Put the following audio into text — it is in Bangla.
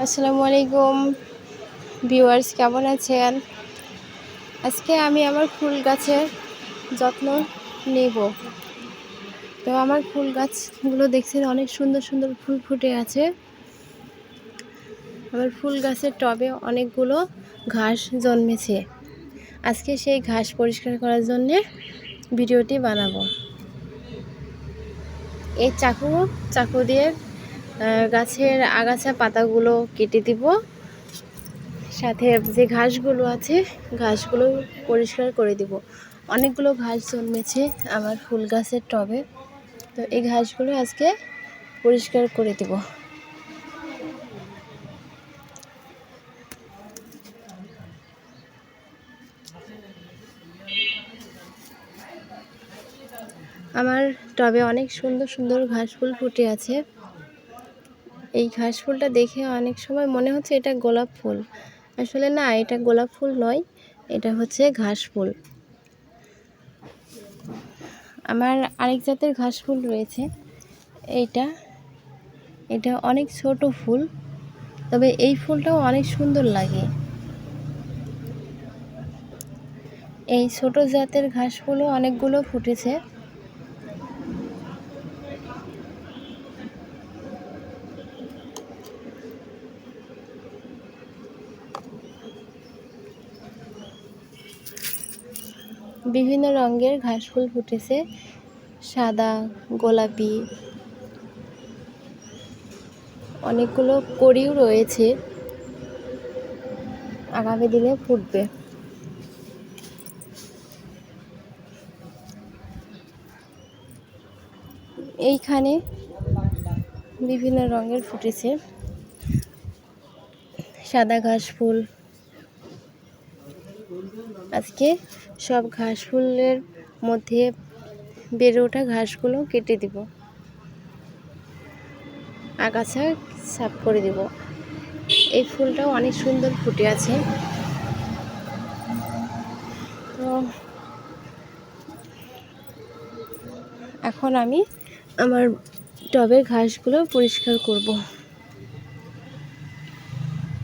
আসসালামু আলাইকুম ভিউয়ার্স, কেমন আছেন? আজকে আমি আমার ফুল গাছের যত্ন নেব। তো আমার ফুল গাছগুলো দেখছেন অনেক সুন্দর সুন্দর ফুল ফুটে আছে। আমার ফুল গাছের টবে অনেকগুলো ঘাস জন্মেছে। আজকে সেই ঘাস পরিষ্কার করার জন্যে ভিডিওটি বানাবো। এই চাকু দিয়ে গাছের আগাছা পাতাগুলো কেটে দিব, সাথে যে ঘাসগুলো আছে ঘাসগুলো পরিষ্কার করে দিব। অনেকগুলো ঘাস জন্মেছে আমার ফুল গাছের টবে, তো এই ঘাসগুলো আজকে পরিষ্কার করে দিব। আমার টবে অনেক সুন্দর সুন্দর ঘাস ফুল ফুটে আছে। এই ঘাস ফুলটা দেখে অনেক সময় মনে হচ্ছে এটা গোলাপ ফুল। আসলে না, এটা গোলাপ ফুল নয়, এটা হচ্ছে ঘাস ফুল। আমার আরেক জাতের ঘাস ফুল রয়েছে, এটা অনেক ছোট ফুল, তবে এই ফুলটাও অনেক সুন্দর লাগে। এই ছোট জাতের ঘাস ফুলও অনেকগুলো ফুটেছে। বিভিন্ন রঙের ঘাস ফুল ফুটেছে, সাদা, গোলাপি, অনেকগুলো কড়িও রয়েছে, আগামী দিনে ফুটবে। এইখানে বিভিন্ন রঙের ফুটেছে, সাদা ঘাস ফুল। আজকে সব ঘাস ফুলের মধ্যে বেড়ে ওঠা ঘাসগুলো কেটে দিব, আগাছা সাফ করে দিব। এই ফুলটাও অনেক সুন্দর ফুটে আছে। তো এখন আমি আমার টবের ঘাসগুলো পরিষ্কার করব।